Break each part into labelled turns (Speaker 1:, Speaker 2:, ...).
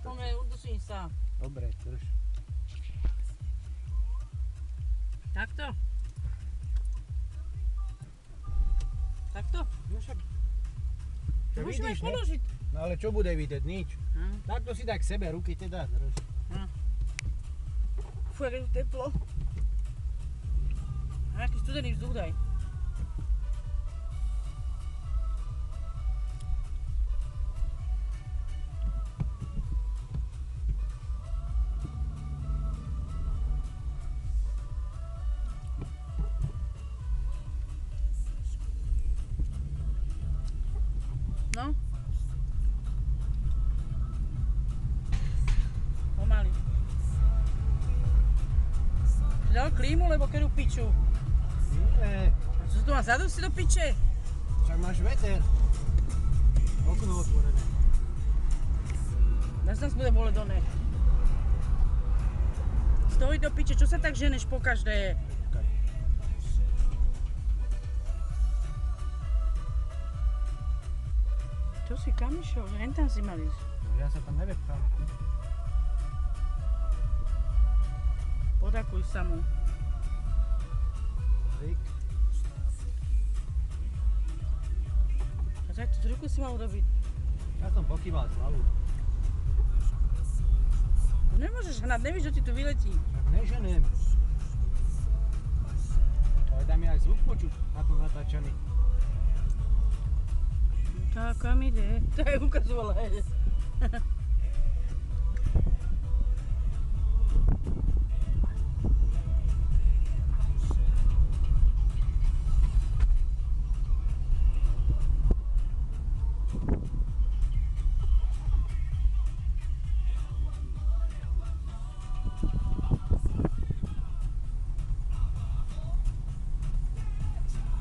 Speaker 1: Udusím sa.
Speaker 2: Dobre, drž.
Speaker 1: Takto? Takto?
Speaker 2: No však... Čo
Speaker 1: Musíme
Speaker 2: vidíš, ne?
Speaker 1: položiť.
Speaker 2: No ale čo bude vidieť? Nič. Takto si daj k sebe, ruky teda, drž.
Speaker 1: Fú, aké tu teplo. A aký studený vzduch daj. No. Pomaly. Dal klímu, lebo keďu piču.
Speaker 2: Nie,
Speaker 1: Čo tu mám zadusí do piče?
Speaker 2: však máš veter. Okno otvorené.
Speaker 1: Nás bude boleť doné. Stoj do piče, čo sa tak ženeš po každé? Čo si kam išiel? Hen tam si mal ísť.
Speaker 2: No ja sa tam nevepchám.
Speaker 1: Podakuj sa mu.
Speaker 2: Rik.
Speaker 1: A tak tú ruku si mal urobiť.
Speaker 2: Ja som pokýval hlavu.
Speaker 1: Tu nemôžeš hnať, nevíš, že ti tu vyletí.
Speaker 2: Však neženem. Ale dá mi aj zvuk počuť na tom natáčaní.
Speaker 1: Tak, kam ide? To aj ukazovala.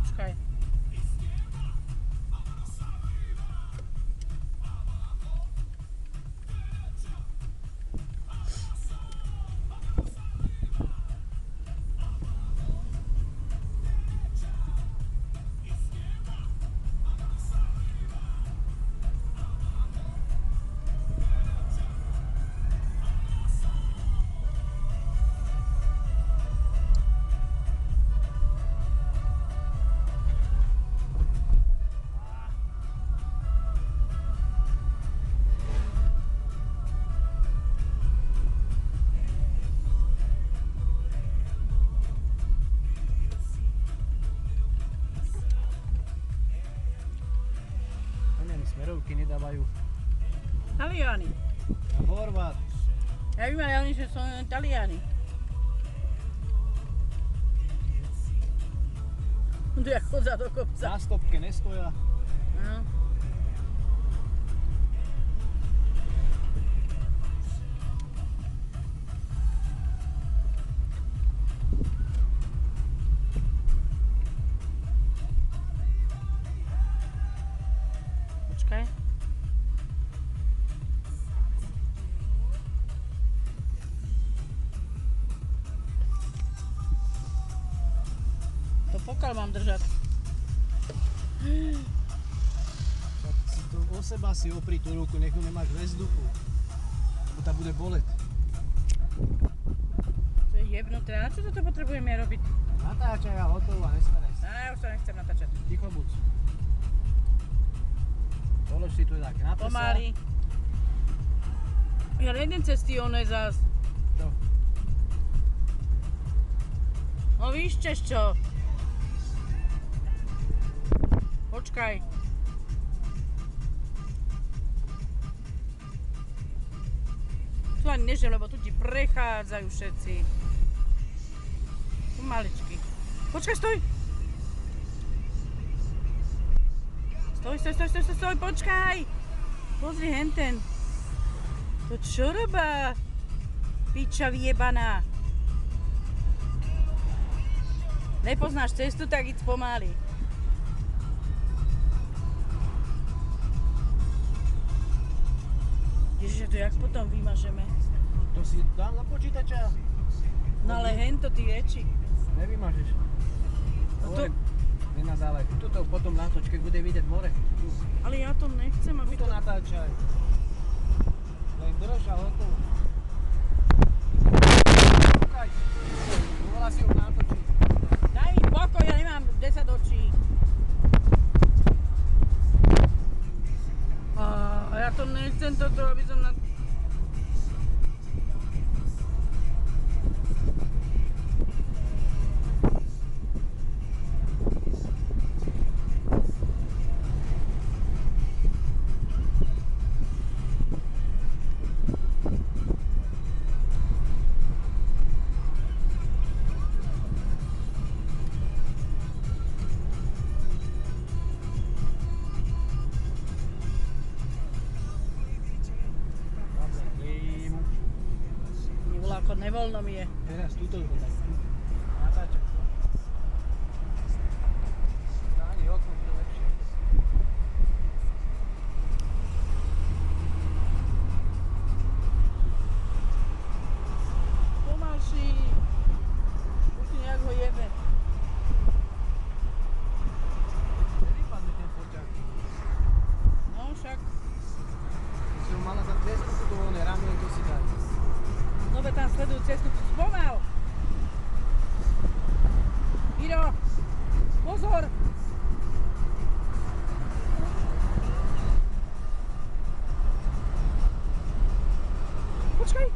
Speaker 1: Počkaj.
Speaker 2: Smerovky nedávajú.
Speaker 1: Taliani.
Speaker 2: A Horvát.
Speaker 1: Ja vím, ale oni sú Taliani. Tu jak chodza do kopca.
Speaker 2: Na stopke nestoja.
Speaker 1: No. Počkaj. To pokal mám držať.
Speaker 2: Však si to o seba si opri tú ruku, nech ju nemáš ve vzduchu. Lebo tá bude boleť.
Speaker 1: To je jebnuté. A na čo toto potrebujeme robiť?
Speaker 2: Natáčaj a hotovo a nestaraj sa.
Speaker 1: Ja už to nechcem natáčať.
Speaker 2: Ticho buď. Polož si tu tak na prsa.
Speaker 1: Pomaly. Ja nejdem cez ty one zás.
Speaker 2: Čo?
Speaker 1: No víš čo? Počkaj. Tu ani nežem, lebo tu ti prechádzajú všetci. Tu maličky. Počkaj, stoj! Stoj, počkaj! Pozri henten. To čo robá? Piča vyjebaná. Nepoznáš cestu, tak íď pomaly. Ježiže, to jak potom vymažeme?
Speaker 2: To si dám za počítača.
Speaker 1: No ale hento ty väčší.
Speaker 2: Nevymažeš.
Speaker 1: No to...
Speaker 2: Nenadávaj. Tuto potom natoč, keď bude vidieť more. Tu.
Speaker 1: Ale ja to nechcem, aby
Speaker 2: Tu
Speaker 1: to...
Speaker 2: natáčaj. len drž a hotovo. Kúkaj, dovolá si ho natočiť.
Speaker 1: Daj mi pokoj, ja nemám 10 očí. A ja to nechcem toto, aby som na... Ako nevoľno mi je.
Speaker 2: Teraz túto ho daj. Natáčam. Stáni okno, bude lepšie.
Speaker 1: Pomalší. Už ti nejak ho jebe.
Speaker 2: Nevypadne ten foťák.
Speaker 1: No však.
Speaker 2: Keď si ho mala za cestu, to voľné ramiel, to si daj.
Speaker 1: No veď tam sledujú cestu, spomal! Miro! Pozor! Počkaj!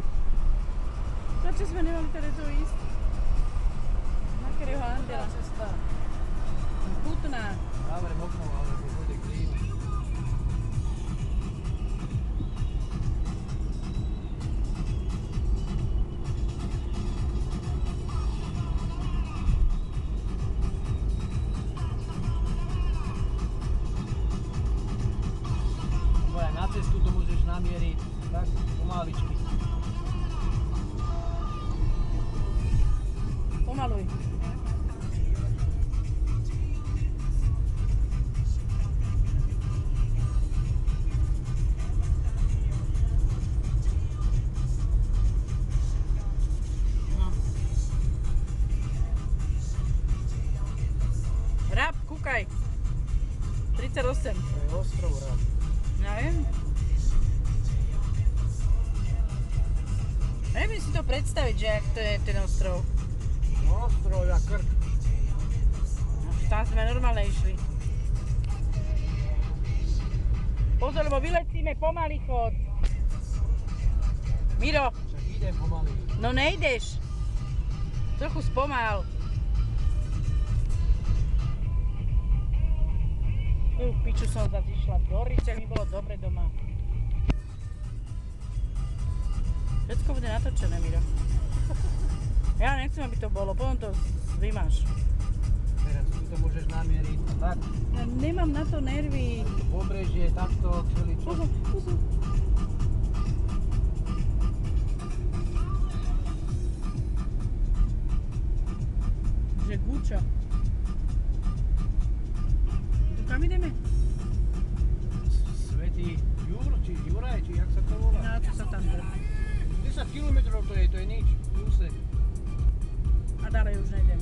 Speaker 1: Prečo sme nemali teda tu ísť? Na ktorého andela?
Speaker 2: Cesta.
Speaker 1: Chutná.
Speaker 2: Zavriem okno, alebo bude klíma. Na cestu to môžeš namieriť tak pomaličky.
Speaker 1: Pomaluj. No. Rab, kúkaj. 38.
Speaker 2: To je ostrov Rab.
Speaker 1: Ja viem. Neviem si to predstaviť, že jak to je ten ostrov.
Speaker 2: Ostrov a Krk.
Speaker 1: No, tam sme normálne išli. Pozor, lebo vyletíme, pomaly chod. Miro,
Speaker 2: Však idem pomaly.
Speaker 1: no nejdeš. Trochu spomal. Piču som zase išla do Rice, mi bolo dobre doma. Všetko bude natočené, Miro. Ja nechcem, aby to bolo, potom to vymáš.
Speaker 2: Teraz tu môžeš namieriť tak.
Speaker 1: Ja nemám na to nervy.
Speaker 2: Pobrežie, takto, celý čo.
Speaker 1: Pozor, pozor. Že guča. Tu kam ideme?
Speaker 2: Svätý Juraj, či jak sa to volá?
Speaker 1: No, čo sa tam dá?
Speaker 2: 10 km to je nič. Úsek.
Speaker 1: A ďalej už nejdem.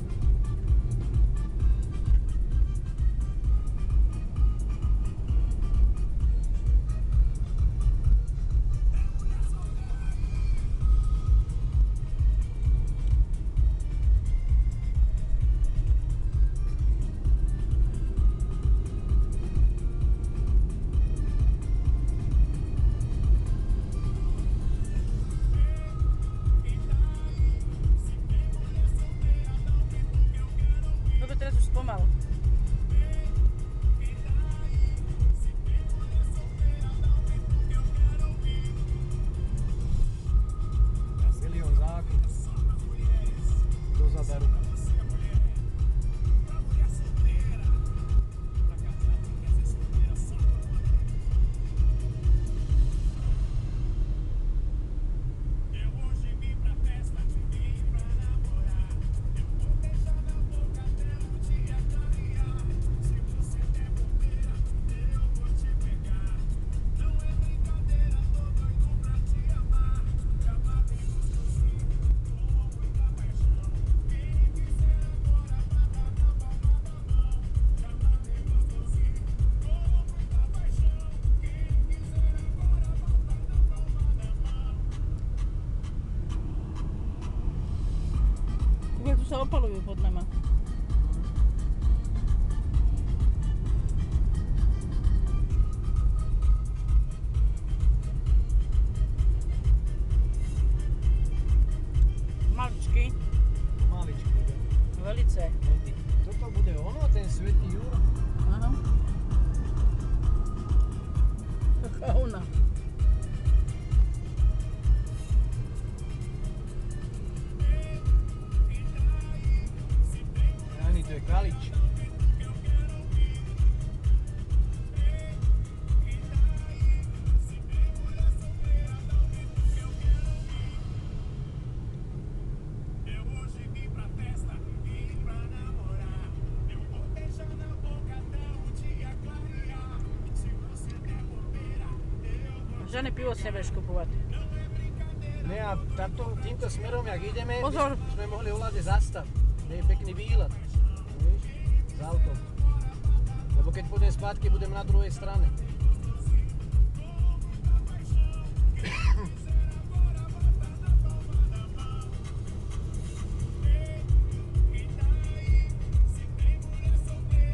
Speaker 1: sa opalujú pod nama. Maličky,
Speaker 2: Maličký.
Speaker 1: velice.
Speaker 2: Toto bude ono, ten Svätý Juraj.
Speaker 1: Aha. Fauna.
Speaker 2: Ani to je Kalič.
Speaker 1: Žiadne pivo si nebudeš kupovať.
Speaker 2: Ne, a týmto smerom, jak ideme,
Speaker 1: Pozor.
Speaker 2: sme mohli voľade zastav. To je pekný výlet. Víš? S autom. Lebo keď pôjdem spátky, budem na druhej strane.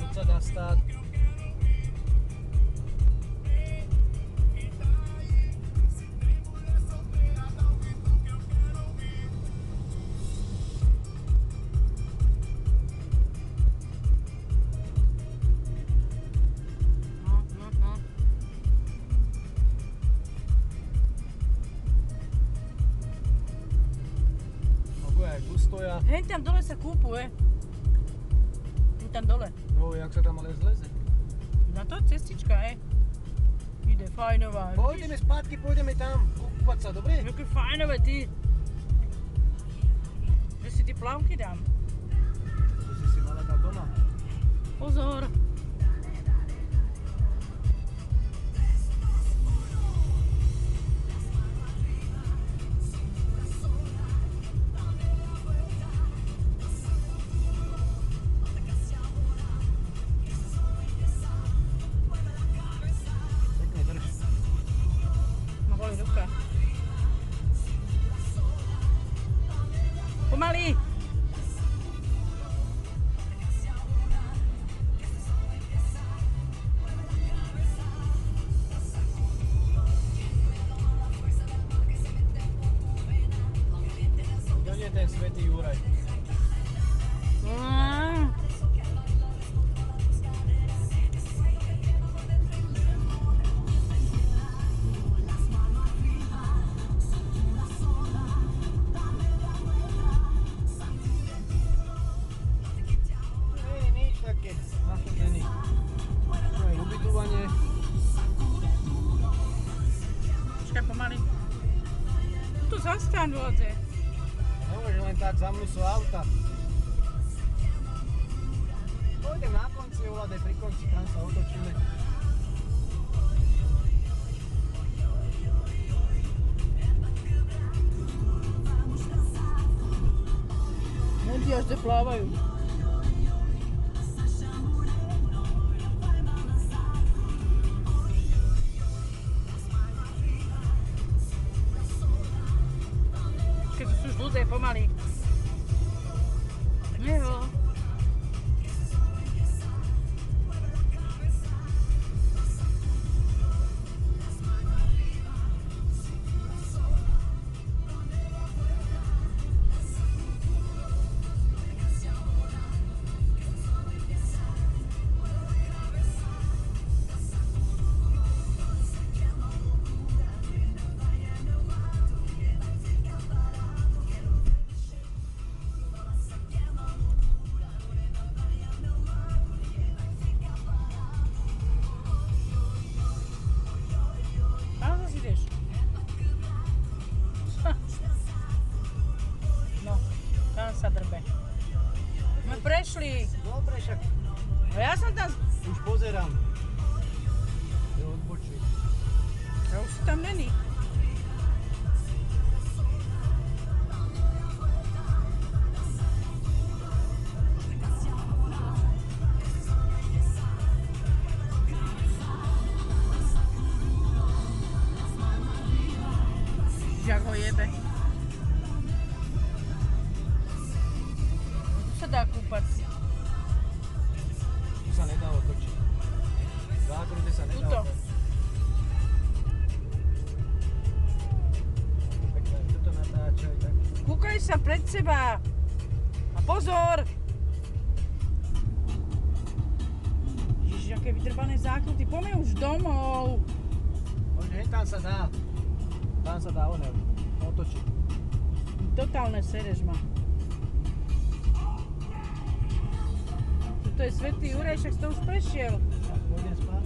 Speaker 2: Tu sa dá stáť. Stoja.
Speaker 1: Hen tam dole sa kúpuje. Hen tam dole.
Speaker 2: No, jak sa tam ale zleze.
Speaker 1: Na to cestička, ide fajnová.
Speaker 2: Pôjdeme spátky, pôjdeme tam kúpať sa, dobre?
Speaker 1: Jaké fajnové ty. Že si ty plavky dám.
Speaker 2: To si mala dať doma.
Speaker 1: Pozor. Pomaly!
Speaker 2: Kde je ten Svätý Juraj?
Speaker 1: Počkaj pomaly. Tu zastaň vôdze.
Speaker 2: Nemôže len tak za mnou sú auta. Pôjdem na konci, Olade, pri konci, tam sa otočíme.
Speaker 1: Ľudí až plávajú. Keď sú už ľudia pomaly. Jo. Sa drbe. My prešli.
Speaker 2: Dobre, však
Speaker 1: A ja som tam...
Speaker 2: už pozerám. Je odbočí.
Speaker 1: Ja už si tam není. Jak ho jebe. dá kúpať?
Speaker 2: Tu sa nedá otočiť. V zákrute sa nedá
Speaker 1: Tuto.
Speaker 2: otočiť. Pekné, tuto natáčaj tak.
Speaker 1: Kúkaj sa pred seba. A pozor! Ježiš, aké vydrbané zákruty. Poďme už domov.
Speaker 2: Tam sa dá. Tam sa dá otočiť.
Speaker 1: Totálne sereš ma. Tuto je Svätý Juraj, však si to už prešiel.
Speaker 2: Pôjdem spať.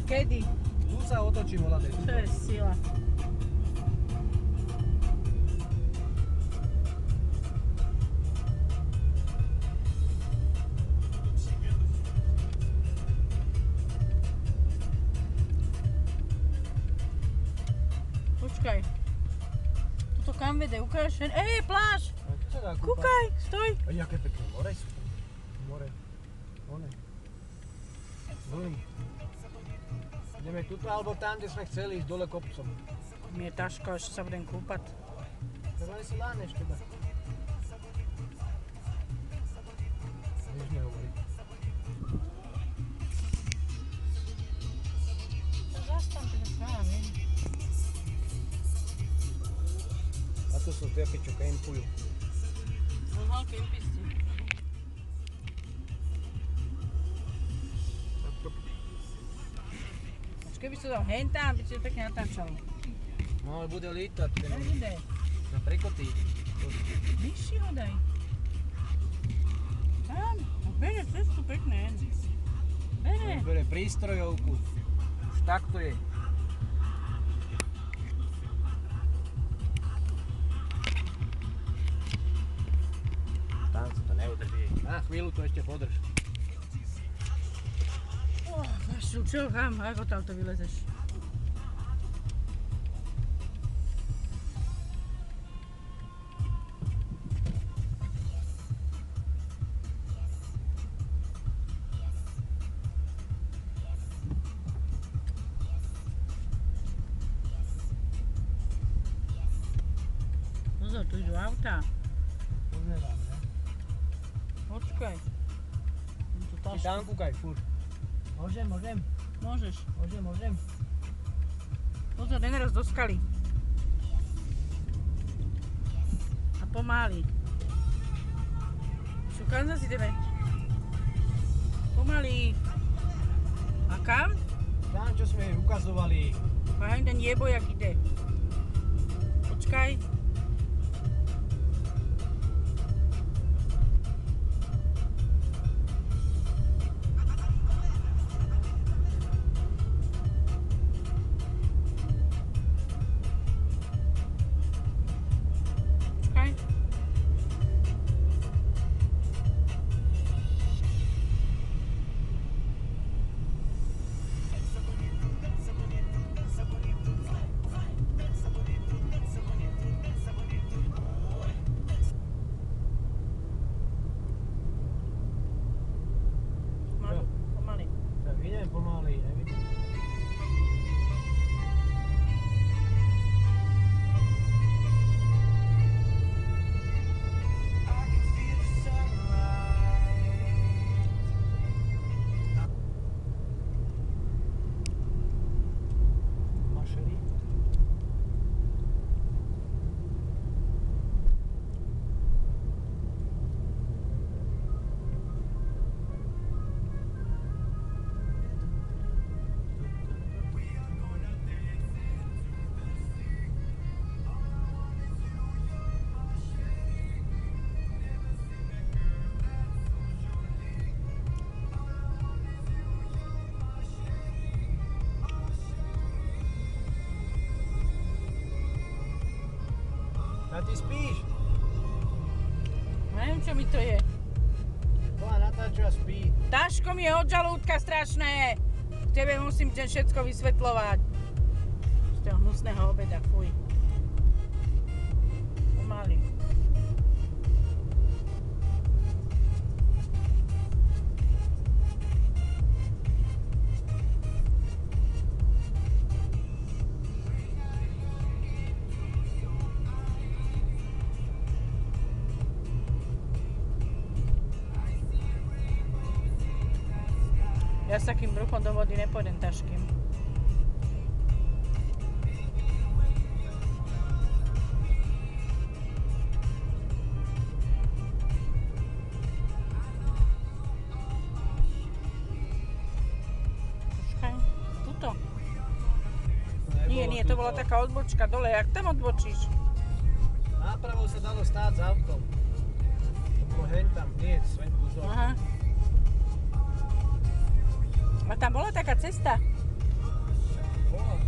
Speaker 1: Kedy?
Speaker 2: Tu sa otočí voľadé.
Speaker 1: To je sila. Počkaj. Tuto kam vede? Ukáž. Pláž!
Speaker 2: Tu sa dá kúpať.
Speaker 1: Kúkaj, stoj.
Speaker 2: Aj, aké pekné more sú. More. One. Vlny. Ideme tuto alebo tam, kde sme chceli ísť dole kopcom.
Speaker 1: Mi je ťažko, ešte sa budem kúpať.
Speaker 2: Tak len si láhneš teda. Vieš nehovoriť.
Speaker 1: Zastav, teda s nami.
Speaker 2: A to sú tie, čo kempujú.
Speaker 1: Mal kempisti. Keby sa dal hentám, by si to pekne natáčalo.
Speaker 2: No ale bude lítať.
Speaker 1: Nebude.
Speaker 2: Na prekotí.
Speaker 1: Vyšší ho daj. Tam, no bere cestu pekné. Bere.
Speaker 2: Bere prístrojovku. Už tak to je. Tam sa to neudrží. Na chvíľu to ešte podrž.
Speaker 1: Vašu, čo, kam? Ako tamto vylezeš? Pozor, tu idú autá.
Speaker 2: Pozerám, ne?
Speaker 1: Počkaj.
Speaker 2: Ty tam kúkaj, furt. Môžem.
Speaker 1: Môžeš.
Speaker 2: Môžem.
Speaker 1: Pozor, nenaraz do skaly. A pomáli. Čo, kam zase ideme? Pomaly. A kam?
Speaker 2: Tam, čo sme ukazovali.
Speaker 1: Fajn, ten jebo, jak ide. Počkaj. Počkaj. Pomaly.
Speaker 2: Tak idem pomaly, nevidím. Mašerí. A ty spíš?
Speaker 1: Neviem, čo mi to je.
Speaker 2: Bola natáča spí.
Speaker 1: Taško mi je od žalúdka strašné. Tebe musím deň všetko vysvetľovať. Z toho hnusného obeda, fuj. Pomaly. Ja s takým bruchom do vody nepôjdem ťažkým. Počkaj, tuto. Nie, to bola taká odbočka dole, jak tam odbočíš?
Speaker 2: Nápravou sa dalo stáť s autom. To bolo hentam, nie, Sven Kuzor.
Speaker 1: Aha. A tam bola taká cesta?
Speaker 2: Bola.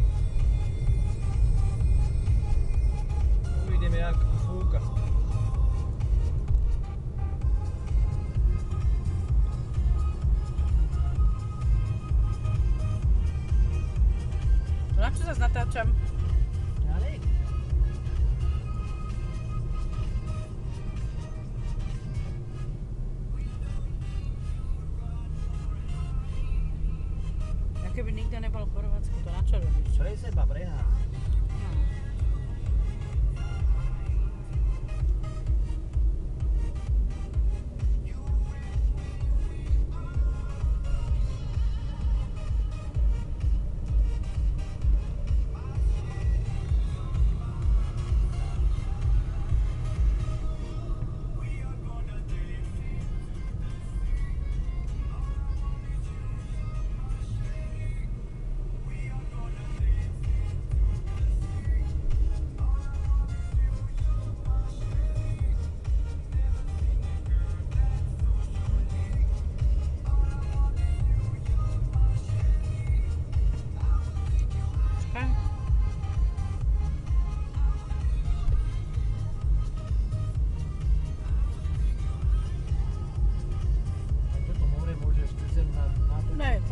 Speaker 2: Uvidíme, jak fúka.
Speaker 1: Na čo zase natáčam?
Speaker 2: Ja nie.
Speaker 1: Ja keby nikto nebol v Chorvátsku, to na čo robíš?
Speaker 2: Pre seba, pre nás.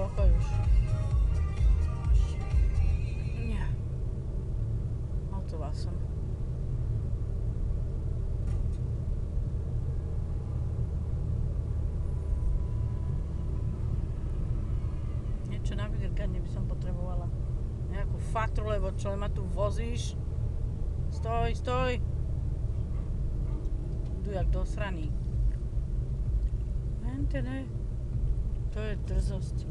Speaker 2: Pokoj už. Nie. Hotová som. Niečo na vydrkanie by som potrebovala. Nejakú fatru, lebo čo ma tu vozíš. Stoj. Idú jak dosraný. Ne. To je drzosť.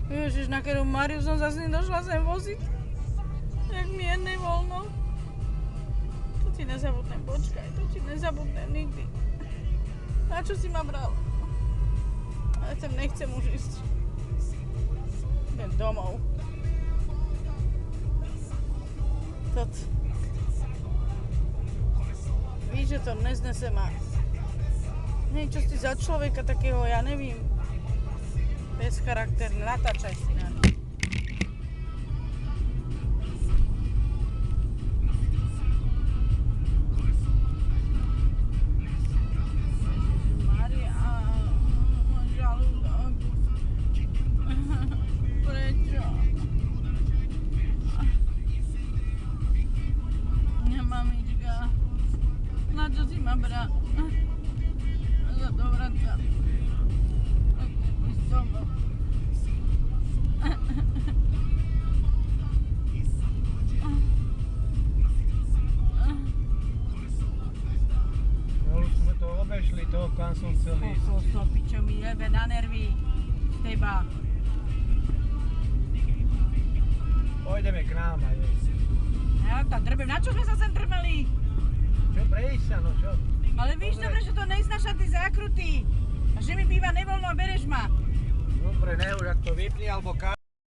Speaker 2: Ježiš, na ktorú Mariu som zase nedošla sem voziť. Jak mi je nevoľno. To ti nezabudnem, počkaj, to ti nezabudnem nikdy. Na čo si ma bral? Ja sem nechcem už ísť. Idem domov. Víš, že to neznese ma. Nie, čo si za človeka takého, ja nevím. Bezcharakterný, natáčaj si na ňu. Mária, žalúdok. Prečo? Mamička, na čo si ma brá? Za to vracam. Ísť domov. No už sme to obešli, toho kam som chcel ísť.
Speaker 1: To pičo mi jebe na nervy z teba.
Speaker 2: Pôjdeme k nám a jesť.
Speaker 1: Ja tam drbem, na čo sme sa sem drbali?
Speaker 2: Čo prejsť sa, no čo?
Speaker 1: Ale víš dobre, že to neznáša ty zákruty. A že mi býva nevoľno a bereš ma.
Speaker 2: Dobre, nehoď, ak to vypni, alebo